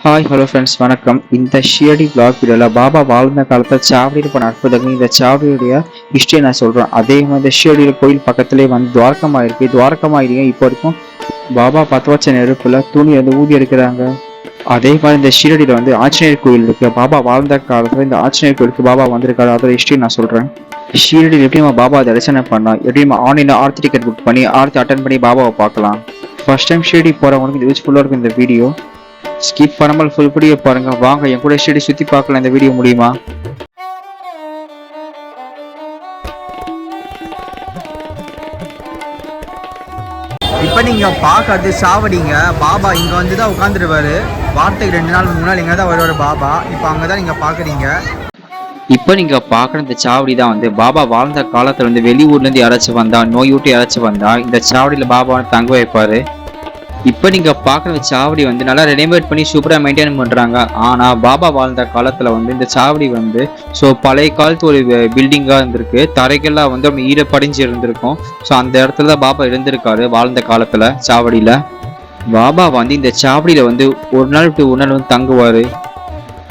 Hi hello friends வணக்கம். இந்த ஷியடி vlog வீடியோவில் பாபா வாழ்ந்த காலத்தில் சாவடியில் போன அற்புதங்கள் இந்த சாவடியுடைய ஹிஸ்ட்ரியை நான் சொல்கிறேன். அதே மாதிரி இந்த ஷியடியில் கோயில் பக்கத்துலேயே வந்து துவாரகமாக இருக்குது. துவாரகமாக இப்போ வரைக்கும் பாபா 10 வருஷ நெருப்பில் துணி வந்து ஊதி எடுக்கிறாங்க. அதே மாதிரி இந்த ஷிரடியில் வந்து ஆஞ்சநேயர் கோயில் இருக்குது. பாபா வாழ்ந்த காலத்தில் இந்த ஆஞ்சநேயர் கோயிலுக்கு பாபா வந்திருக்காரு. அதோட ஹிஸ்ட்ரி நான் சொல்கிறேன். ஷிரடியில் எப்படி நம்ம பாபா தரிசனம் பண்ணோம், எப்படி நம்ம ஆன்லைனில் ஆர்த்தி டிக்கெட் புக் பண்ணி ஆர்த்தி அட்டன் பண்ணி பாபாவை பார்க்கலாம். ஃபர்ஸ்ட் டைம் ஷிரடி போகிறவங்களுக்கு இது யூஸ்ஃபுல்லாக இருக்கும். இந்த வீடியோ ஸ்கிப் பண்ணாமல் ஃபுல் வீடியோ பாருங்க. வாங்க என் கூட ஷிரடி சுத்தி பார்க்கலாம். இந்த வீடியோ முடியுமா? இப்போ நீங்கள் பார்க்கறது சாவடிங்க. பாபா இங்கே வந்து தான் உட்காந்துருவாரு. வார்த்தைக்கு 2 நாள் முன்னாடி இங்கே தான் வருவார் பாபா. இப்போ அங்கே தான் நீங்கள் பார்க்குறீங்க. இப்போ நீங்க பார்க்குற இந்த சாவடி தான் வந்து பாபா வாழ்ந்த காலத்துல வந்து வெளியூர்லேருந்து யாராச்சும் வந்தா, நோயூட்டி யாராச்சும் வந்தா இந்த சாவடியில் பாபா தங்க வைப்பாரு. இப்போ நீங்கள் பார்க்குற சாவடி வந்து நல்லா ரெனோவேட் பண்ணி சூப்பராக மெயின்டைன் பண்ணுறாங்க. ஆனால் பாபா வாழ்ந்த காலத்தில் வந்து இந்த சாவடி வந்து பழைய காலத்து ஒரு பில்டிங்காக இருந்திருக்கு. தரைகள்லாம் வந்து அப்படி ஈரப்படிஞ்சு இருந்திருக்கும். அந்த இடத்துல தான் பாபா இருந்திருக்காரு வாழ்ந்த காலத்தில். சாவடியில் பாபா வந்து இந்த சாவடியில் வந்து ஒரு நாள் டு ஒரு நாள் வந்து தங்குவார்.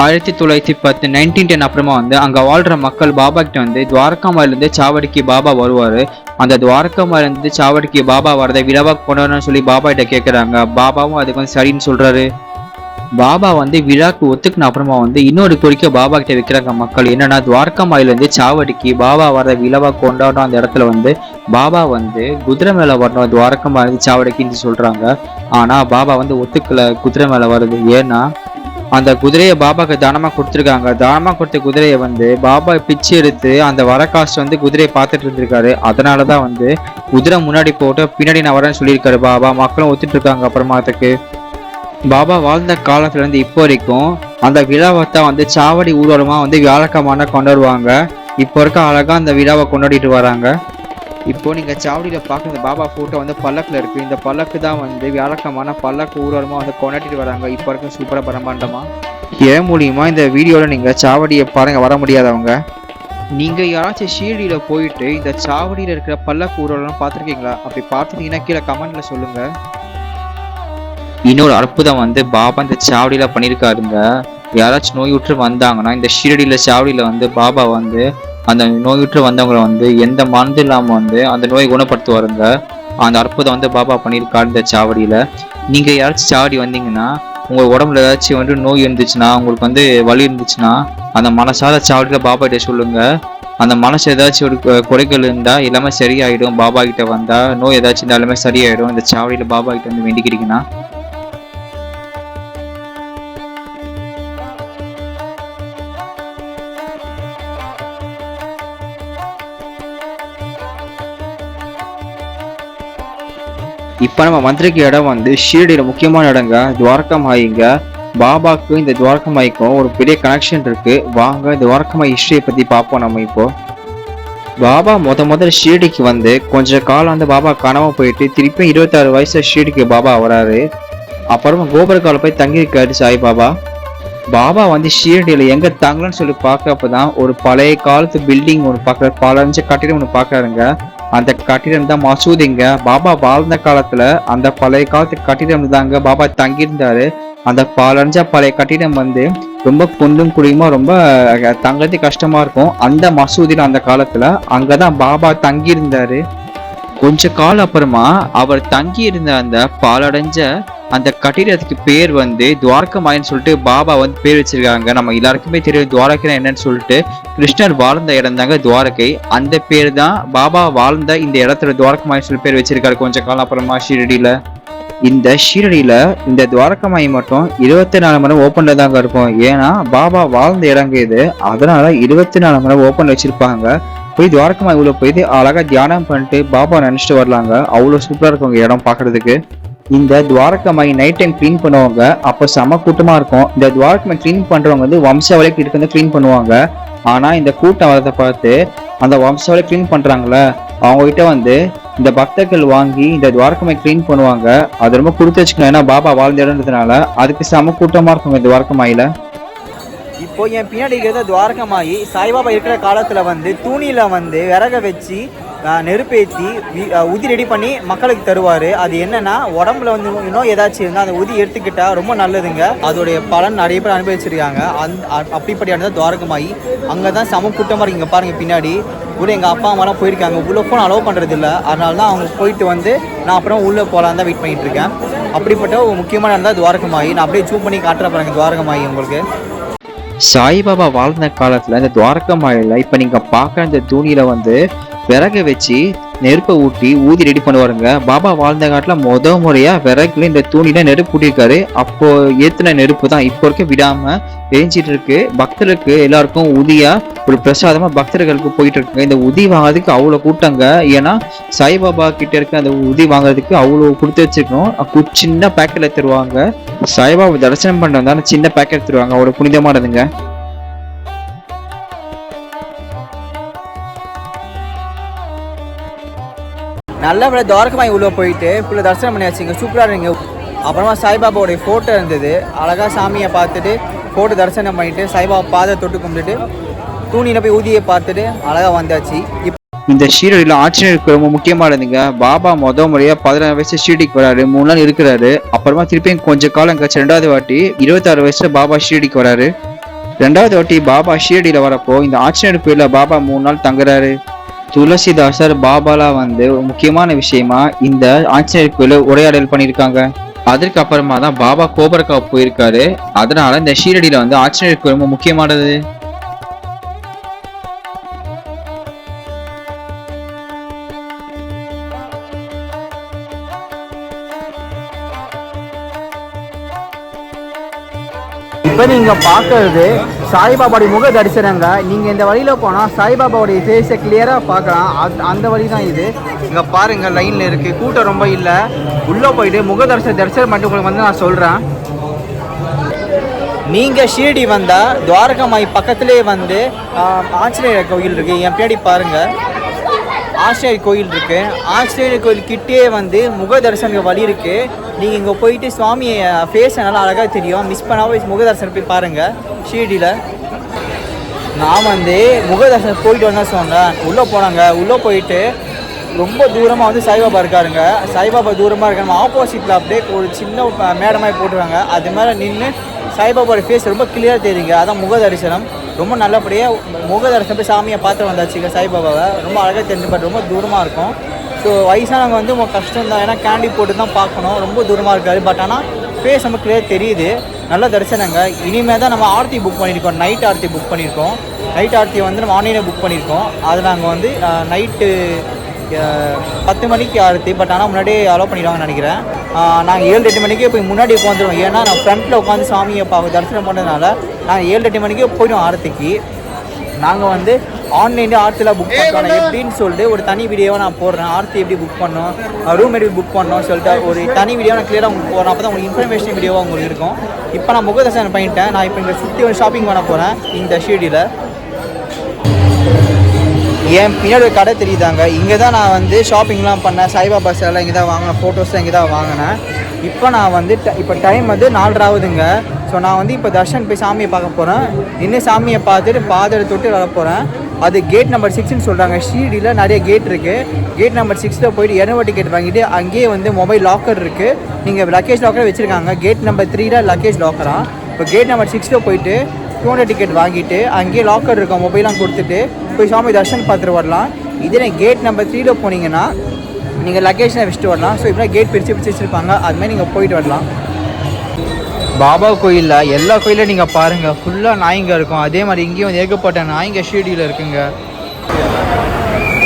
1910 1910 அப்புறமா வந்து அங்கே வாழ்கிற மக்கள் பாபா கிட்ட வந்து துவாரகாமாயிலேருந்து சாவடிக்கு பாபா வருவார். அந்த துவாரகாமாயிலேருந்து சாவடிக்கு பாபா வரதை விழாவா கொண்டாடணும்னு சொல்லி பாபா கிட்ட கேட்குறாங்க. பாபாவும் அதுக்கு வந்து சரின்னு சொல்கிறாரு. பாபா வந்து விழாக்கு ஒத்துக்கின அப்புறமா வந்து இன்னொரு கோரிக்கை பாபா கிட்ட வைக்கிறாங்க மக்கள். என்னன்னா துவாரகாமாயிலேருந்து சாவடிக்கு பாபா வரதை விழாவா கொண்டாடணும். அந்த இடத்துல வந்து பாபா வந்து குதிரை மேலே வரணும் துவாரகாமாயிலேருந்து சாவடிக்குன்னு சொல்கிறாங்க. ஆனால் பாபா வந்து ஒத்துக்கலை குதிரை மேலே வருது. ஏன்னா அந்த குதிரையை பாபாக்கு தானமாக கொடுத்துருக்காங்க. தானமாக கொடுத்த குதிரையை வந்து பாபா பிச்சு எடுத்து அந்த வர காஸ்ட் வந்து குதிரையை பார்த்துட்டு இருந்திருக்காரு. அதனால தான் வந்து குதிரை முன்னாடி போட்டு பின்னாடி நான் வரேன்னு சொல்லியிருக்காரு பாபா. மக்களும் ஒத்துட்டு இருக்காங்க. அப்புறமாத்துக்கு பாபா வாழ்ந்த காலத்துலேருந்து இப்போ வரைக்கும் அந்த விழாவை தான் வந்து சாவடி ஊர்வலமாக வந்து வியாழக்கமான கொண்டாடுவாங்க. இப்போ இருக்க அழகாக அந்த விழாவை கொண்டாடிட்டு வராங்க. இப்போ நீங்கள் சாவடியில் பார்க்குற இந்த பாபா ஃபோட்டோ வந்து பல்லக்கில் இருக்குது. இந்த பல்லக்கு தான் வந்து வியாழக்கமான பல்லக்கு ஊர்வலமாக வந்து கொண்டாடிட்டு வராங்க. இப்போ வரைக்கும் சூப்பராக பிரம்மாண்டமா. ஏன் மூலியமா இந்த வீடியோவில் நீங்கள் சாவடியை பாருங்கள். வர முடியாதவங்க நீங்கள் யாராச்சும் ஷீரடியில் போயிட்டு இந்த சாவடியில் இருக்கிற பல்லக்கு ஊர்வலம் பார்த்துருக்கீங்களா? அப்படி பார்த்துட்டீங்கன்னா கீழே கமெண்ட்ல சொல்லுங்கள். இன்னொரு அற்புதம் வந்து பாபா இந்த சாவடியில் பண்ணியிருக்காருங்க. யாராச்சும் நோயுற்று வந்தாங்கன்னா இந்த ஷீரடியில் சாவடியில் வந்து பாபா வந்து அந்த நோயுற்று வந்தவங்களை வந்து எந்த மருந்து இல்லாமல் வந்து அந்த நோயை குணப்படுத்துவாருங்க. அந்த அற்புதம் வந்து பாபா பண்ணியிருக்காரு இந்த சாவடியில். நீங்கள் யாராச்சும் சாவடி வந்தீங்கன்னா உங்கள் உடம்புல ஏதாச்சும் வந்து நோய் இருந்துச்சுன்னா, உங்களுக்கு வந்து வலி இருந்துச்சுன்னா அந்த மனசார சாவடியில் பாபா கிட்ட சொல்லுங்கள். அந்த மனசு ஏதாச்சும் ஒரு குறைகள் இருந்தால் எல்லாமே சரியாயிடும். பாபா கிட்ட வந்தால் நோய் ஏதாச்சும் இருந்தால் எல்லாமே சரியாயிடும். இந்த சாவடியில் பாபா கிட்ட வந்து வேண்டிக்கிறீங்கன்னா இப்போ நம்ம வந்திருக்க இடம் வந்து ஷீரடியில் முக்கியமான இடங்க துவாரகமாயிங்க. பாபாவுக்கும் இந்த துவாரகமாய்க்கும் ஒரு பெரிய கனெக்ஷன் இருக்கு. வாங்க இந்த துவாரகமாய் ஹிஸ்டரியை பற்றி பார்ப்போம். நம்ம இப்போ பாபா முதல்ல ஷீரடிக்கு வந்து கொஞ்ச காலம் வந்து பாபா காணாமல் போயிட்டு திருப்பி 26 வயசுல ஷீரடிக்கு பாபா வராரு. அப்புறமா கோபுரக்கால போய் தங்கியிருக்காரு சாய் பாபா. பாபா வந்து ஷீரடியில் எங்கே தங்கலன்னு சொல்லி பார்க்கப்பதான் ஒரு பழைய காலத்து பில்டிங் ஒன்று பார்க்குற பழஞ்ச கட்டிடம் ஒன்று பார்க்குறாருங்க. அந்த கட்டிடம் தான் மசூதிங்க. பாபா வாழ்ந்த காலத்துல அந்த பழைய காலத்து கட்டிடம் தாங்க பாபா தங்கியிருந்தாரு. அந்த பழஞ்ச பழைய கட்டிடம் வந்து ரொம்ப குண்டும் குடியுமா ரொம்ப தங்கிறது கஷ்டமா இருக்கும். அந்த மசூதியில அந்த காலத்துல அங்கதான் பாபா தங்கியிருந்தாரு. கொஞ்ச காலம் அப்புறமா அவர் தங்கி இருந்த அந்த பாலடைஞ்ச அந்த கட்டிடத்துக்கு பேர் வந்து துவாரகமாயின்னு சொல்லிட்டு பாபா வந்து பேர் வச்சிருக்காங்க. நம்ம எல்லாருக்குமே தெரியும் துவாரகை என்னன்னு சொல்லிட்டு. கிருஷ்ணர் வாழ்ந்த இடம் தாங்க துவாரகை. அந்த பேர் தான் பாபா வாழ்ந்த இந்த இடத்துல துவாரகமாயின்னு சொல்லி பேர் வச்சிருக்காரு. கொஞ்ச காலம் அப்புறமா ஷீரடியில இந்த ஷீரடியில இந்த துவாரகமாய் மட்டும் 24 மணி நேரம் ஓப்பன்ல தாங்க இருக்கும். ஏன்னா பாபா வாழ்ந்த இடங்க இது. அதனால 24 மணி நேரம் ஓப்பன்ல வச்சிருப்பாங்க. போய் துவாரகமாய் உள்ள போயிட்டு அழகா தியானம் பண்ணிட்டு பாபா நினைச்சிட்டு வரலாங்க. அவ்வளவு சூப்பரா இருக்கும் இடம் பாக்குறதுக்கு. இந்த துவாரகமாய் நைட் டைம் கிளீன் பண்ணுவாங்க. அப்போ செம கூட்டமா இருக்கும். இந்த துவாரகமாய் கிளீன் பண்றவங்க வந்து வம்சாவளிக்கு இருக்கு வந்து கிளீன் பண்ணுவாங்க. ஆனா இந்த கூட்டம் வரதை பார்த்து அந்த வம்சாவளி கிளீன் பண்றாங்களே அவங்க கிட்ட வந்து இந்த பக்தர்கள் வாங்கி இந்த துவாரகமாய் கிளீன் பண்ணுவாங்க. அது ரொம்ப கொடுத்து வச்சுக்கணும். ஏன்னா பாபா வாழ்ந்த இடம்ன்றதுனால அதுக்கு செம கூட்டமா இருக்குங்க துவாரகமாயில. இப்போ என் பின்னாடி இருக்கிறத துவாரகமாயி சாய்பாபா இருக்கிற காலத்தில் வந்து தூணியில் வந்து விறக வச்சு நெருப்பேற்றி உதி ரெடி பண்ணி மக்களுக்கு தருவார். அது என்னென்னா உடம்புல வந்து இன்னும் ஏதாச்சும் இருந்தால் அந்த உதி எடுத்துக்கிட்டால் ரொம்ப நல்லதுங்க. அதோடைய பலன் நிறைய பேர் அனுபவிச்சிருக்காங்க. அப்படிப்படியானது துவாரகமாயி. அங்கே தான் சம கூட்டமாக இருக்குது. இங்கே பாருங்கள் பின்னாடி கூட எங்கள் அப்பா அம்மாலாம் போயிருக்காங்க. உள்ளே போன அலோவ் பண்ணுறது இல்லை. அதனால தான் அவங்க போயிட்டு வந்து நான் அப்புறம் உள்ளே போகலான்னு தான் வெயிட் பண்ணிகிட்டு இருக்கேன். அப்படிப்பட்ட ஒரு முக்கியமான இருந்தால் துவாரகமாயி. நான் அப்படியே ஜூம் பண்ணி காட்டுற பாருங்க துவாரகமாயி உங்களுக்கு. சாய்பாபா வாழ்ந்த காலத்துல இந்த துவாரகமாயில இப்ப நீங்க பாக்குற இந்த தூணியில வந்து விறகு வச்சு நெருப்பை ஊதி ரெடி பண்ணுவாருங்க. பாபா வாழ்ந்த காலத்துல முறையா விறகுல இந்த தூணில நெருப்பு ஊட்டிருக்காரு. அப்போ ஏத்துன நெருப்பு தான் இப்போ இருக்க விடாம எரிஞ்சிட்டு இருக்கு. பக்தருக்கு எல்லாருக்கும் உதியா ஒரு பிரசாதமா பக்தர்களுக்கு போயிட்டு இருக்குங்க. இந்த உதி வாங்குறதுக்கு அவ்வளவு கூட்டங்க. ஏன்னா சாய்பாபா கிட்ட இருக்க அந்த உதி வாங்குறதுக்கு அவ்வளவு கொடுத்து வச்சிருக்கணும். சின்ன பேக்கெட்ல தருவாங்க. சாய்பாபா தரிசனம் பண்றதால சின்ன பேக்கெட் தருவாங்க. அவ்வளவு புனிதமானதுங்க. நல்ல விட துவாரகமாயி உள்ளே போயிட்டு ஃபுல்லாக தரிசனம் பண்ணியாச்சுங்க. சூப்பராக இருங்க. அப்புறமா சாய்பாபாவோடைய ஃபோட்டோ இருந்தது. அழகாக சாமியை பார்த்துட்டு ஃபோட்டோ தரிசனம் பண்ணிட்டு சாய்பாபா பாதை தொட்டு கும்பிட்டுட்டு தூணியில் போய் ஊதியை பார்த்துட்டு அழகாக வந்தாச்சு. இந்த ஷீரடியில் ஆச்சரியருக்கு ரொம்ப முக்கியமானதுங்க. பாபா முறையா 16 வயசு ஷீரடிக்கு வராரு. 3 நாள் இருக்கிறாரு. அப்புறமா திருப்பியும் கொஞ்சம் காலம் கழிச்சு 2வது வாட்டி 26 வயசுல பாபா ஷீரடிக்கு வராரு. 2வது வாட்டி பாபா ஷீரடியில வரப்போ இந்த ஆச்சரியர் கோயில பாபா 3 நாள் தங்குறாரு. துளசிதாசர் பாபாலா வந்து முக்கியமான விஷயமா இந்த ஆஞ்சநேயர் கோயில உரையாடல் பண்ணியிருக்காங்க. அதற்கு அப்புறமா தான் பாபா கோபரக்காவ் போயிருக்காரு. அதனால இந்த ஷீரடியில வந்து ஆஞ்சநேயர் கோயில் ரொம்ப முக்கியமானது. இப்போ நீங்கள் பார்க்கறது சாய்பாபாவுடைய முக தரிசனங்க. நீங்கள் இந்த வழியில் போனால் சாய்பாபாவுடைய ஃபேஸை கிளியராக பார்க்கலாம். அந்த வழி தான் இது. இங்கே பாருங்கள் லைனில் இருக்குது. கூட்டம் ரொம்ப இல்லை. உள்ளே போயிட்டு முக தரிசனம் மட்டும் உங்களுக்கு வந்து நான் சொல்கிறேன். நீங்கள் ஷீரடி வந்தால் துவாரகமாயி பக்கத்துலேயே வந்து ஆஞ்சநேயர் கோயில் இருக்குது. என் பின்னாடி பாருங்கள் ஆஞ்சநேயர் கோயில் இருக்குது. ஆஞ்சநேயர் கோயில் கிட்டே வந்து முக தரிசன வழி இருக்குது. நீங்கள் இங்கே போயிட்டு சுவாமியை ஃபேஸை நல்லா அழகாக தெரியும். மிஸ் பண்ணாமல் முக தரிசனம் போய் பாருங்கள் ஷீரடியில். நான் வந்து முக தரிசனம் போயிட்டு வந்தால் சொன்னேன். உள்ளே போனாங்க. உள்ளே போயிட்டு ரொம்ப தூரமாக வந்து சாய்பாபா இருக்காருங்க. சாய்பாபா தூரமாக இருக்க நம்ம ஆப்போசிட்டில் அப்படியே ஒரு சின்ன மேடமாக போட்டுருவாங்க. அது மேலே நின்று சாய்பாபாவோட ஃபேஸ் ரொம்ப கிளியராக தெரியுங்க. அதான் முக தரிசனம். ரொம்ப நல்லபடியாக முக தரிசனம் போய் சாமியை பார்த்து வந்தாச்சுங்க. சாய்பாபாவை ரொம்ப அழகாக தெரிஞ்சு பட் ரொம்ப தூரமாக இருக்கும். ஸோ வயசானவங்க வந்து ரொம்ப கஷ்டம் தான். ஏன்னா கேண்டி போட்டு தான் பார்க்கணும். ரொம்ப தூரமாக இருக்காது. பட் ஆனால் ஃபேஸ் நம்ம கிளியர் தெரியுது. நல்ல தரிசனங்க. இனிமேல் தான் நம்ம ஆர்த்தி புக் பண்ணியிருக்கோம். நைட் ஆர்த்தி புக் பண்ணியிருக்கோம். நைட் ஆர்த்தி வந்து நம்ம ஆன்லைனில் புக் பண்ணியிருக்கோம். அது நாங்கள் வந்து நைட்டு 10 மணிக்கு ஆர்த்தி. பட் ஆனால் முன்னாடியே அலோவ் பண்ணிடுவாங்கன்னு நினைக்கிறேன். நாங்கள் 7-8 மணிக்கே போய் முன்னாடி உட்காந்துருவோம். ஏன்னா நான் ஃப்ரண்ட்டில் உட்காந்து சாமியை தரிசனம் பண்ணுறதுனால நாங்கள் 7-8 மணிக்கே போய்டும் ஆர்த்திக்கு. நாங்கள் வந்து ஆன்லைன்லேயே ஆர்த்தியில் புக் பண்ணுறோம். எப்படின்னு சொல்லிட்டு ஒரு தனி வீடியோவை நான் போடுறேன். ஆர்த்தி எப்படி புக் பண்ணோம், ரூம் எப்படி புக் பண்ணோம் சொல்லிட்டு ஒரு தனி வீடியோ நான் கிளியராக உங்களுக்கு போடுறேன். அப்போ தான் உங்களுக்கு இன்ஃபர்மேஷன் வீடியோவாக உங்களுக்கு இருக்கும். இப்போ நான் முகதர்சனம் பண்ணிட்டேன். நான் இப்போ இங்கே சுற்றி ஒரு ஷாப்பிங் பண்ண போகிறேன் இந்த ஷீரடியில். என் பின்னாடி ஒரு கடை தெரியுதாங்க. இங்கே தான் நான் வந்து ஷாப்பிங்லாம் பண்ணேன். சாய்பாபா சேலை இங்கே தான் வாங்கினேன். ஃபோட்டோஸ்லாம் இங்கே தான் வாங்கினேன். இப்போ நான் வந்து இப்போ டைம் வந்து 4:30 ஆகுதுங்க. ஸோ நான் வந்து இப்போ தர்ஷன் போய் சாமியை பார்க்க போகிறேன். இன்னும் சாமியை பார்த்துட்டு பாதரை தொட்டு வர போகிறேன். அது கேட் நம்பர் 6ன்னு சொல்கிறாங்க. ஷீரடியில் நிறைய கேட் இருக்குது. கேட் நம்பர் 6ல் போயிட்டு 2 டிக்கெட் வாங்கிட்டு அங்கேயே வந்து மொபைல் லாக்கர் இருக்குது. நீங்கள் லக்கேஜ் லாக்கரை வச்சுருக்காங்க. கேட் நம்பர் 3ல் லக்கேஜ் லாக்கராக. இப்போ கேட் நம்பர் 6ல் போயிட்டு 200 டிக்கெட் வாங்கிட்டு அங்கேயே லாக்கர் இருக்கும். மொபைலாம் கொடுத்துட்டு போய் சாமி தர்ஷன் பார்த்துட்டு வரலாம். இதே கேட் நம்பர் 3ல் போனீங்கன்னா நீங்கள் லக்கேஜனை வச்சுட்டு வரலாம். ஸோ இப்படி கேட் பிரித்து வச்சுருப்பாங்க. அதுமாதிரி நீங்கள் போயிட்டு வரலாம். பாபா கோயிலில் எல்லா கோயிலும் நீங்கள் பாருங்கள் ஃபுல்லாக நாய்ங்க இருக்கும். அதே மாதிரி இங்கேயும் வந்து ஏகப்பட்ட நாய்ங்க ஷீரடியில் இருக்குங்க.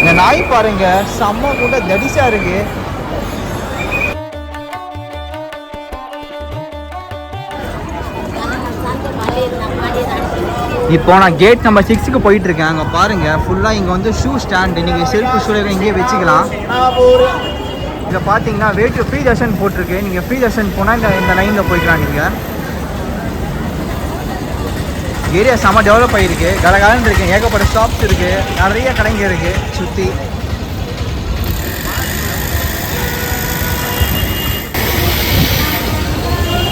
இந்த நாய் பாருங்கள் செம்ம கூட தடிசாக இருக்குது. இப்போ நான் கேட் நம்பர் 6க்கு போயிட்டுருக்கேன். அங்கே பாருங்கள் ஃபுல்லாக இங்கே வந்து ஷூ ஸ்டாண்டு. நீங்கள் செல்ஃபு ஷூ இங்கேயே வச்சுக்கலாம். இங்கே பார்த்தீங்கன்னா வெயிட் ஃப்ரீ தர்ஷன் போட்டிருக்கு. நீங்கள் ஃப்ரீ தர்ஷன் போனால் இந்த லைனில் போய்க்கலாம். நீங்கள் ஏரியா செம்ம டெவலப் ஆகிருக்கு. கலகலன்னு இருக்குது. ஏகப்பட்ட ஷாப்ஸ் இருக்குது. நிறைய கடைங்க இருக்குது சுற்றி.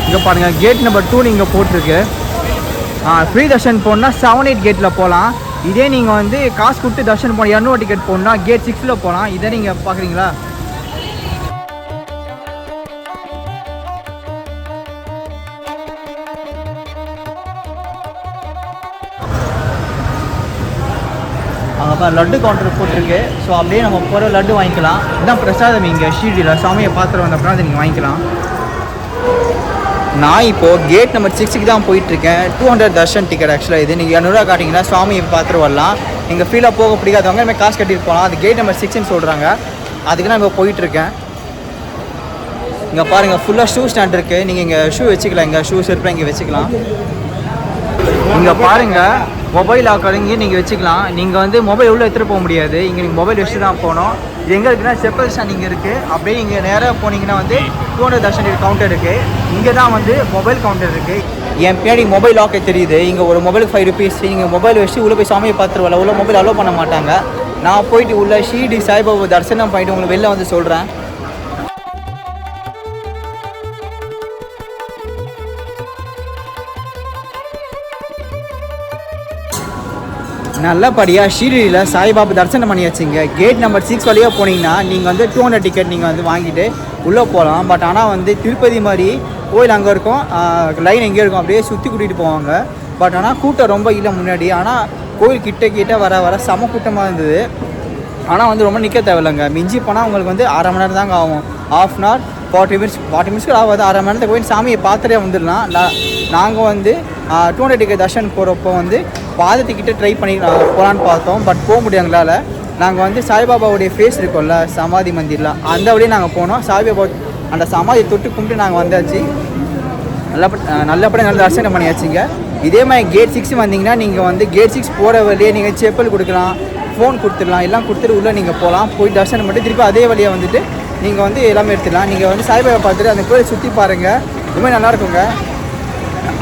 இங்கே பாருங்கள் கேட் நம்பர் 2 நீங்கள் போட்டிருக்கு. ஃப்ரீ தர்ஷன் போனால் 7-8 கேட்டில் போகலாம். இதே நீங்கள் வந்து காசு கொடுத்து தர்ஷன் போன 200 டிக்கெட் போகணுன்னா கேட் 6ல் போகலாம். இதை நீங்கள் பார்க்குறீங்களா? அங்கே லட்டு கவுண்டர் போட்டிருக்கு. ஸோ அப்படியே நம்ம போகிற லட்டு வாங்கிக்கலாம். இதுதான் பிரசாதம் இங்கே ஷீரடியில். சாமியை பார்த்துட்டு வந்த அப்புறம் அதை நீங்கள் வாங்கிக்கலாம். நான் இப்போது கேட் நம்பர் 6க்கு தான் போயிட்டுருக்கேன். 200 தர்ஷன் டிக்கெட் ஆக்சுவலாக இது. நீங்கள் 200 காட்டிங்கன்னா சாமியை பார்த்துட்டு வரலாம். நீங்கள் ஃபீலாக போக பிடிக்காதவங்க நம்ம காசு கட்டிட்டு போகலாம். அது கேட் நம்பர் 6ன்னு சொல்கிறாங்க. அதுக்கு நான் இப்போ போயிட்டுருக்கேன். இங்கே பாருங்கள் ஃபுல்லாக ஷூ ஸ்டாண்ட் இருக்குது. நீங்கள் இங்கே ஷூ வச்சுக்கலாம். இங்கே ஷூ செருப்பை இங்கே வச்சுக்கலாம். இங்கே பாருங்கள் மொபைல் ஆக்காதீங்க நீங்கள் வச்சுக்கலாம். நீங்கள் வந்து மொபைல் உள்ளே எடுத்துகிட்டு போக முடியாது. இங்கே நீங்கள் மொபைல் வச்சுட்டு தான் போகணும். இது எங்கே இருக்குன்னா செப்பல் ஸ்டாண்ட் இங்கே இருக்குது. அப்படியே இங்கே நேராக போனீங்கன்னா வந்து 200 தர்ஷன் கவுண்டர் இருக்குது. இங்கே தான் வந்து மொபைல் கவுண்டர் இருக்குது. என் பின்னாடி மொபைல் லாக்கே தெரியுது. இங்கே ஒரு மொபைலுக்கு 5 rupees. நீங்கள் மொபைல் வச்சு உள்ளே போய் சாமியை பார்த்துட்டு வரல. உள்ள மொபைல் அலோவ் பண்ண மாட்டாங்க. நான் போயிட்டு உள்ள ஷீரடி சாய்பாபா தரிசனம் பண்ணிட்டு உங்களுக்கு வெளில வந்து சொல்கிறேன். நல்லபடியாக ஷீரடியில் சாய்பாபா தரிசனம் பண்ணியாச்சுங்க. கேட் நம்பர் 6 வழியாக போனீங்கன்னா நீங்கள் வந்து 200 டிக்கெட் நீங்கள் வந்து வாங்கிட்டு உள்ளே போகலாம். பட் ஆனால் வந்து திருப்பதி மாதிரி கோயில் அங்கே இருக்கும், லைன் எங்கேயும் இருக்கும், அப்படியே சுற்றி கூட்டிகிட்டு போவாங்க. பட் ஆனால் கூட்டம் ரொம்ப இல்லை முன்னாடி. ஆனால் கோயில் கிட்ட வர செம கூட்டமாக இருந்தது. ஆனால் வந்து ரொம்ப நிற்க தேவையில்லைங்க. மிஞ்சி போனால் உங்களுக்கு வந்து 1/2 மணி நேரம் தாங்க ஆகும். 1/2 hour 40 minutes ஆகாது. 1/2 மணி நேரத்துக்கு போய் சாமியை பார்த்துட்டே வந்துடலாம். நாங்கள் வந்து 200 டிக்கெட் தர்ஷன் போகிறப்போ வந்து பாதத்துக்கிட்ட ட்ரை பண்ணி போகலான்னு பார்த்தோம். பட் போக முடியும் எங்களால். நாங்கள் வந்து சாய்பாபாவுடைய ஃபேஸ் இருக்கும்ல சமாதி மந்திரில், அந்த வழியே நாங்கள் போனோம். சாய்பாபா அந்த சமாதியை தொட்டு கும்பிட்டு நாங்கள் வந்தாச்சு. நல்லபடியாக நல்ல தரிசனம் பண்ணியாச்சுங்க. இதே மாதிரி கேட் 6 வந்தீங்கன்னா நீங்கள் வந்து கேட் 6 போகிற வழியே நீங்கள் செப்பல் கொடுக்கலாம், ஃபோன் கொடுத்துடலாம், எல்லாம் கொடுத்துட்டு உள்ளே நீங்கள் போகலாம். போய் தரிசனம் பண்ணிட்டு திருப்பி அதே வழியாக வந்துட்டு நீங்கள் வந்து எல்லாமே எடுத்துடலாம். நீங்கள் வந்து சாய்பாபா பார்த்துட்டு அந்த கோயிலை சுற்றி பாருங்கள். இதுமாதிரி நல்லாயிருக்குங்க.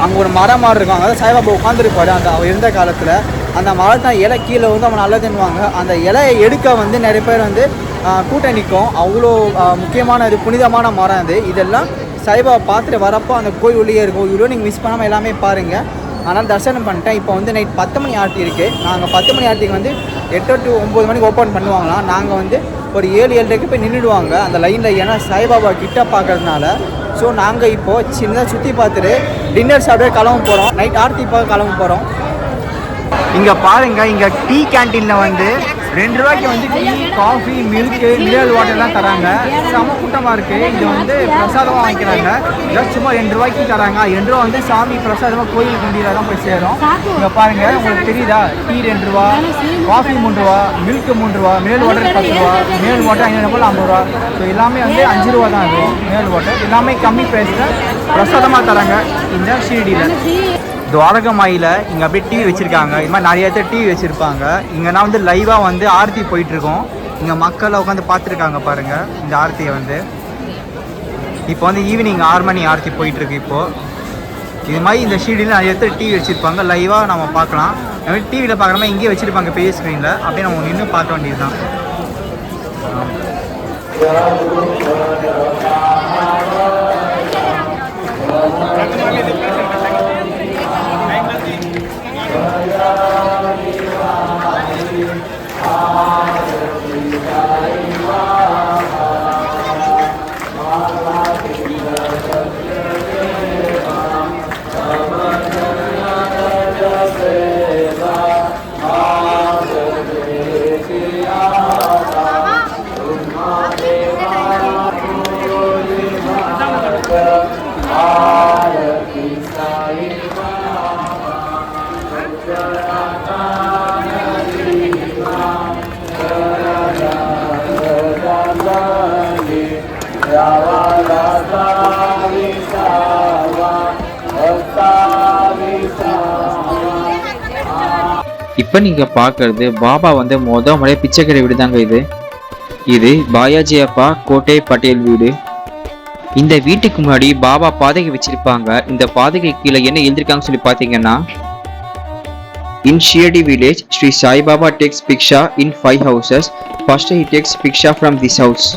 அங்கே ஒரு மரம் மாதிரி இருக்கும். அங்கே சாய்பாபா உட்காந்துருப்பாரு அந்த அவர் இருந்த காலத்தில். அந்த மரத்தான் இலை கீழே வந்து அவன் நல்லதுன்னுவாங்க. அந்த இலையை எடுக்க வந்து நிறைய பேர் வந்து கூட்டம் நிற்கும். அவ்வளோ முக்கியமான இது புனிதமான மரம் அது. இதெல்லாம் சாய்பாபா பார்த்துட்டு வரப்போ அந்த கோயில் உள்ளே இருக்கும். இவ்வளோ நீங்கள் மிஸ் பண்ணாமல் எல்லாமே பாருங்கள். ஆனால் தரிசனம் பண்ணிட்டேன். இப்போ வந்து நைட் 10 மணி ஆர்த்தி இருக்குது. நாங்கள் 10 மணி ஆர்த்திக்கு வந்து 8 to 9 மணிக்கு ஓப்பன் பண்ணுவாங்களாம். நாங்கள் வந்து ஒரு 7-7:30 போய் நின்றுடுவாங்க அந்த லைனில். ஏன்னா சாய்பாபா கிட்ட பார்க்கறதுனால. ஸோ நாங்கள் இப்போது சின்னதாக சுற்றி பார்த்துட்டு டின்னர் சாப்பிட்டு கிளம்ப போகிறோம். நைட் ஆர்த்தி பார்க்க கிளம்ப போகிறோம். இங்கே பாருங்கள், இங்கே டீ கேன்டீனில் வந்து 2 ரூபாய்க்கு வந்து டீ, காஃபி, மில்க்கு, மினரல் வாட்டர்லாம் தராங்க. செம கூட்டமாக இருக்குது. இது வந்து பிரசாதமாக வாங்கிக்கிறாங்க. ஜஸ்ட் சும்மா 2 ரூபாய்க்கு தராங்க. 2 ரூபா வந்து சாமி பிரசாதமாக கோயில் குண்டியில் தான் போய் சேரும். இங்கே பாருங்கள், உங்களுக்கு தெரியுதா? டீ 2 ரூபா, காஃபி 3 ரூபா, மில்க்கு 3 ரூபா, மினரல் வாட்டர் 10 ரூபா, மினரல் வாட்டர் 50 ரூபா. ஸோ எல்லாமே வந்து 5 ரூபா தான் இருக்கும் மினரல் வாட்டர். எல்லாமே கம்மி ப்ரைஸில் பிரசாதமாக தராங்க இந்த ஷீரடியில். துவாரகமாயில் இங்கே அப்படியே டிவி வச்சுருக்காங்க. இது மாதிரி நிறைய பேர் டிவி வச்சுருப்பாங்க. இங்கேனா வந்து லைவாக வந்து ஆர்த்தி போயிட்டுருக்கோம். இங்கே மக்களை உட்காந்து பார்த்துருக்காங்க பாருங்கள் இந்த ஆர்த்தியை வந்து. இப்போ வந்து ஈவினிங் 6 மணி ஆர்த்தி போயிட்டுருக்கு. இப்போது இது மாதிரி இந்த ஷீரடியில் நிறைய பேர் டிவி வச்சுருப்பாங்க. லைவாக நம்ம பார்க்கலாம். அது மாதிரி டிவியில் பார்க்குற மாதிரி இங்கேயே வச்சுருப்பாங்க பெரிய ஸ்க்ரீனில். அப்படியே நம்ம நின்று பார்க்க வேண்டியது தான். இப்போ நீங்க பாக்குறது பாபா வந்து முறைய பிச்சைக்கடை வீடு தாங்க இது பாயாஜி அப்பா கோட்டை பட்டேல் வீடு. இந்த வீட்டுக்கு முன்னாடி பாபா பாதைகை வச்சிருப்பாங்க. இந்த பாதைகை கீழே என்ன எழுதிருக்காங்கன்னு சொல்லி பாத்தீங்கன்னா, in Shirdi village Shri Saibaba takes bhiksha in 5 houses. First he takes bhiksha from this house.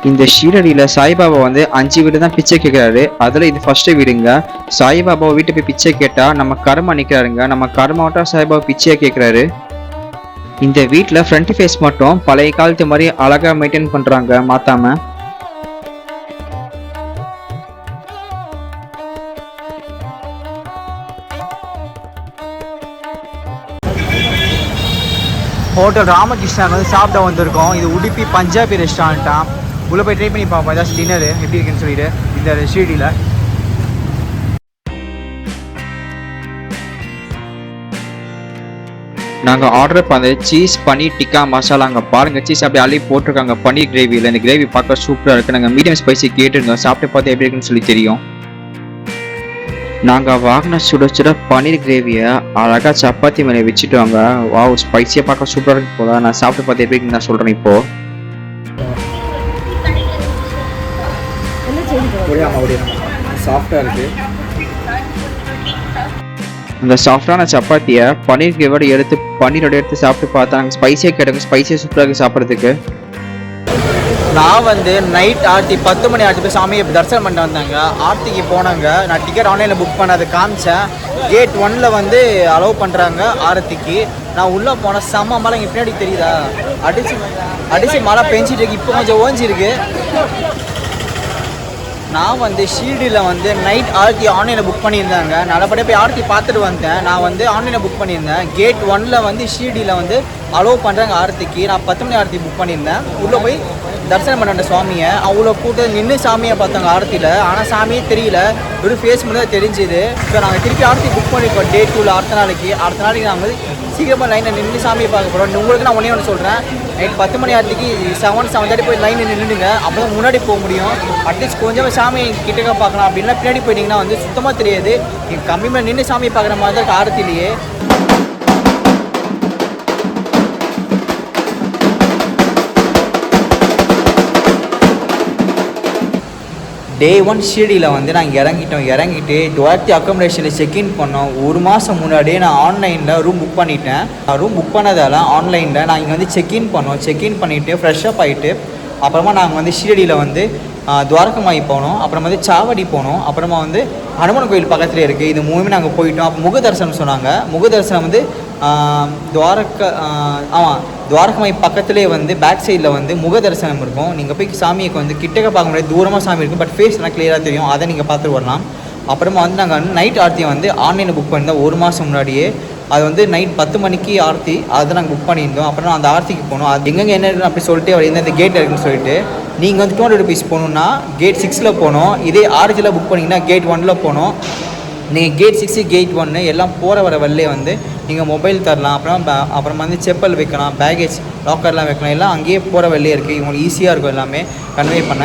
இந்த ஷீரடியில் சாய்பாபா வந்து 5 வீடு தான் பிச்சை கேட்குறாரு. அதில் இது ஃபர்ஸ்ட் வீடுங்க. சாய்பாபா வீட்டை போய் பிச்சை கேட்டால் நம்ம கர்மா நிற்கிறாருங்க. நம்ம கர்மாவட்டம் சாய்பாபா பிச்சையை கேட்குறாரு. இந்த வீட்டில் ஃப்ரண்ட் ஃபேஸ் மட்டும் பழைய காலத்து மாதிரி அழகாக மெயின்டைன் பண்ணுறாங்க மாற்றாம. ஹோட்டல் ராமகிருஷ்ணா வந்து சாப்பிட வந்திருக்கோம். இது உடுப்பி பஞ்சாபி ரெஸ்டாரண்ட்டா. உள்ளே போய் ட்ரை பண்ணி பார்ப்போம் ஏதாச்சும் டின்னரு எப்படி இருக்குன்னு சொல்லிட்டு இந்த ஷீரடியில். நாங்கள் ஆர்டர் பண்ணது சீஸ் பன்னீர் டிக்கா மசாலா. அங்கே பாருங்கள் சீஸ் அப்படி அள்ளி போட்டிருக்காங்க பன்னீர் கிரேவியில். இந்த கிரேவி பார்க்க சூப்பராக இருக்குது. நாங்கள் மீடியம் ஸ்பைசி கேட்டுருந்தோம். சாப்பிட்டு பார்த்து எப்படி இருக்குன்னு சொல்லி தெரியும். நாங்கள் வாங்கின சுட சுட பன்னீர் கிரேவியை அழகாக சப்பாத்தி மேலே வச்சுட்டோங்க. வாவ், ஸ்பைஸியாக பார்க்க சூப்பராக இருக்கு போல. நான் சாப்பிட்டு பார்த்து எப்படி இருக்குன்னு நான் சொல்கிறேன் இப்போது. சாஃப்டாக இருக்குது. அந்த சாஃப்டான சப்பாத்தியை பன்னீர் கிரேவியோட எடுத்து பன்னீரோட எடுத்து சாப்பிட்டு பார்த்தா நாங்கள் ஸ்பைஸியாக கேட்டோங்க. ஸ்பைஸியாக சூப்பராக இருக்குது சாப்பிட்றதுக்கு. நான் வந்து நைட் ஆர்த்தி 10 மணி ஆர்த்தி போய் சாமியை தரிசனம் பண்ணிட்டு வந்தாங்க. ஆர்த்திக்கு போனாங்க. நான் டிக்கெட் ஆன்லைனில் புக் பண்ண அதை காமிச்சேன். கேட் 1 வந்து அலோவ் பண்ணுறாங்க ஆரத்திக்கு. நான் உள்ளே போனேன். செம்ம மழை. இங்கே பின்னாடி தெரியுதா, அடிச்சு மழை பெஞ்சிட்டு இருக்கு. இப்போ கொஞ்சம் ஓஞ்சிருக்கு. நான் வந்து ஷீரடியில் வந்து நைட் ஆர்த்தி ஆன்லைனில் புக் பண்ணியிருந்தாங்க. நல்லபடியாக போய் ஆர்த்தி பார்த்துட்டு வந்தேன். நான் வந்து ஆன்லைனில் புக் பண்ணியிருந்தேன். கேட் 1 வந்து ஷீரடியில் வந்து அலோவ் பண்ணுறாங்க ஆர்த்திக்கு. நான் 10 மணி ஆர்த்தி புக் பண்ணியிருந்தேன். உள்ளே போய் தரிசனம் பண்ண சுவாமியை அவ்வளோ கூட்டம் நின்று சாமியை பார்த்தாங்க ஆர்த்தியில். ஆனால் சாமியே தெரியல, ஒரு ஃபேஸ் மட்டும் தான் தெரிஞ்சுது. இப்போ நாங்கள் திருப்பி ஆர்த்தி புக் பண்ணியிருக்கோம் டே 2 அடுத்த நாளைக்கு நாங்கள் சீக்கிரமாக லைனில் நின்று சாமியை பார்க்க போகிறோம். உங்களுக்கு நான் ஒன்றே ஒன்று சொல்கிறேன். நைட் 10 மணி ஆர்த்திக்கு 7:30 போய் லைனில் நின்றுடுங்க. அப்போ தான் முன்னாடி போக முடியும். அட்லீஸ்ட் கொஞ்சமாக சாமியை கிட்டக்க பார்க்கலாம். அப்படின்னா பின்னாடி போயிட்டீங்கன்னா வந்து சுத்தமாக தெரியாது. நீங்கள் கம்மி மேலே நின்று சாமியை பார்க்குற மாதிரி தான் இருக்குது ஆர்த்திலேயே. டே 1 ஷீரடியில் வந்து நாங்கள் இறங்கிட்டு டுவார்த்தி அக்காமடேஷனில் செக்இன் பண்ணோம். 1 மாதம் முன்னாடியே நான் ஆன்லைனில் ரூம் புக் பண்ணிட்டேன். ரூம் புக் பண்ணதால் ஆன்லைனில் நான் இங்கே வந்து செக்இன் பண்ணிவிட்டு ஃப்ரெஷ்ஷப் ஆகிட்டு அப்புறமா நாங்கள் வந்து ஷீரடியில் வந்து துவாரகமாயி போனோம். அப்புறம் வந்து சாவடி போனோம். அப்புறமா வந்து ஹனுமன் கோயில் பக்கத்துலேயே இருக்குது. இது மூணுமே நாங்கள் போயிட்டோம். அப்போ முக தரிசனம் சொன்னாங்க. முக தரிசனம் வந்து துவாரகமாயி பக்கத்துலேயே வந்து பேக் சைடில் வந்து முக தரிசனம் இருக்கும். நீங்கள் போய் சாமியை வந்து கிட்டக்க பார்க்க முடியாது, தூரமாக சாமி இருக்கும். பட் ஃபேஸ் எல்லாம் கிளியராக தெரியும். அதை நீங்கள் பார்த்துட்டு வரலாம். அப்புறமா வந்து நாங்கள் வந்து நைட் ஆர்த்தியை வந்து ஆன்லைனில் புக் பண்ணியிருந்தோம் 1 மாதம் முன்னாடியே. அது வந்து நைட் 10 மணிக்கு ஆர்த்தி, அதை நாங்கள் புக் பண்ணியிருந்தோம். அப்புறம் அந்த ஆர்த்திக்கு போனோம். அது எங்கெங்கே என்ன இருக்குன்னு அப்படி சொல்லிட்டு அவர் எந்தெந்த கேட் இருக்குன்னு சொல்லிட்டு நீங்கள் வந்து 200 rupees போகணுன்னா கேட் 6 போகணும். இதே ஆர்த்தியில் புக் பண்ணிங்கன்னா கேட் 1 போகணும். நீங்கள் கேட் 6 கேட் 1 எல்லாம் போகிற வர வழியே வந்து நீங்கள் மொபைல் தரலாம். அப்புறமா வந்து செப்பல் வைக்கலாம், பேகேஜ் லாக்கர்லாம் வைக்கலாம். எல்லாம் அங்கேயே போகிற வழியே இருக்குது. உங்களுக்கு ஈஸியாக இருக்கும். எல்லாமே கன்வே பண்ண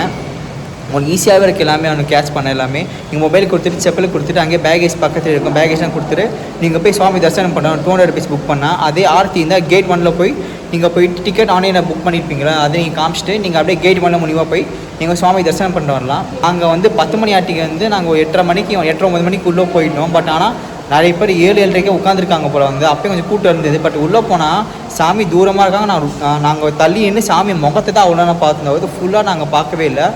உங்களுக்கு ஈஸியாகவே இருக்குது. எல்லாமே அவனுக்கு கேட்ச் பண்ண எல்லாமே நீங்கள் மொபைல் கொடுத்துட்டு செப்பல் கொடுத்துட்டு அங்கேயே பேகேஜ் பக்கத்தில் இருக்கும். பேகேஜ்லாம் கொடுத்துட்டு நீங்கள் போய் சுவாமி தரிசனம் பண்ணணும். 200 rupees புக் பண்ணால் அதே ஆர்த்தி இருந்தால் கேட் 1 போய் நீங்கள் போயிட்டு டிக்கெட் ஆன்லைனில் புக் பண்ணியிருப்பீங்களா, அதை நீங்கள் காமிச்சிட்டு நீங்கள் அப்படியே கேட் 1 முடிவாக போய் நீங்கள் சுவாமி தரிசனம் பண்ணிட்டு வரலாம். அங்கே வந்து 10 மணி ஆர்த்திக்கு வந்து நாங்கள் 8:30 மணிக்கு உள்ளே போயிட்டோம். பட் ஆனால் நிறைய பேர் 7-7:30 உட்காந்துருக்காங்க போல். வந்து அப்போயே கொஞ்சம் கூட்டம் இருந்தது. பட் உள்ளே போனால் சாமி தூரமாக இருக்காங்க. நாங்கள் தள்ளி நின்று சாமி முகத்தை தான் அவ்வளோ நான் பார்த்துருந்தோம். ஃபுல்லாக நாங்கள் பார்க்கவே இல்லை.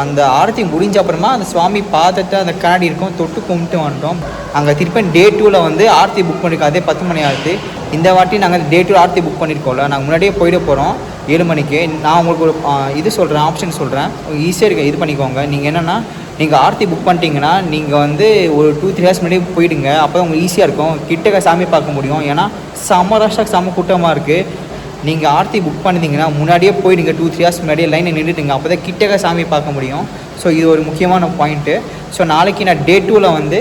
அந்த ஆரத்தி முடிஞ்ச அப்புறமா அந்த சுவாமி பார்த்துட்டு அந்த கண்ணாடி இருக்கும், தொட்டு கும்பிட்டு வந்துட்டோம். அங்கே திருப்பி டே 2 வந்து ஆர்த்தி புக் பண்ணியிருக்கோம். அதே 10 மணி ஆர்த்தி. இந்த வாட்டி நாங்கள் டே 2 ஆர்த்தி புக் பண்ணியிருக்கோம்ல, நாங்கள் முன்னாடியே போயிட போகிறோம் 7 மணிக்கு. நான் உங்களுக்கு ஒரு இது சொல்கிறேன், ஆப்ஷன் சொல்கிறேன், ஈஸியாக இருக்க இது பண்ணிக்கோங்க. நீங்கள் என்னென்னா நீங்கள் ஆர்த்தி புக் பண்ணிட்டீங்கன்னா நீங்கள் வந்து ஒரு 2-3 hours முன்னாடியே போயிடுங்க. அப்போ உங்களுக்கு ஈஸியாக இருக்கும், கிட்டக்க சாமி பார்க்க முடியும். ஏன்னா செம்ம ரஷ்ஷாக செம்ம கூட்டமாக இருக்குது. நீங்கள் ஆர்த்தி புக் பண்ணிட்டீங்கன்னா முன்னாடியே போயிடுங்க. 2-3 hours முன்னாடியே லைனை நின்றுட்டுங்க. அப்போ தான் கிட்டக்க சாமி பார்க்க முடியும். ஸோ இது ஒரு முக்கியமான பாயிண்ட்டு. ஸோ நாளைக்கு நான் டே 2 வந்து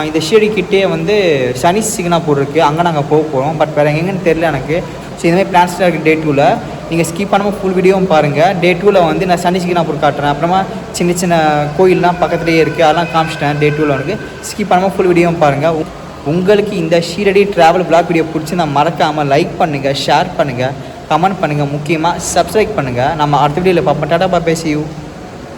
இந்த ஷீரடி கிட்டே வந்து சனி சிக்னாப்பூர் இருக்குது, அங்கே நாங்கள் போக போகிறோம். பட் வேறு எங்கேன்னு தெரியல எனக்கு. ஸோ இதுமாதிரி பிளான்ஸ்லாம் இருக்குது டே 2. நீங்கள் ஸ்கிப் பண்ணாமல் ஃபுல் வீடியோவும் பாருங்கள். டே 2 வந்து நான் சனி சிக்னாப்பூர் காட்டுறேன். அப்புறமா சின்ன சின்ன கோயிலெலாம் பக்கத்துலேயே இருக்குது, அதெல்லாம் காமிச்சிட்டேன் டே 2 எனக்கு. ஸ்கிப் பண்ணாமல் ஃபுல் வீடியோவும் பாருங்கள். உங்களுக்கு இந்த ஷீரடி ட்ராவல் பிளாக் வீடியோ பிடிச்சி நான் மறக்காமல் லைக் பண்ணுங்கள், ஷேர் பண்ணுங்கள், கமெண்ட் பண்ணுங்கள், முக்கியமாக சப்ஸ்கிரைப் பண்ணுங்கள். நம்ம அடுத்த வீடியோவில் பார்ப்போம். Tata, bye, see you.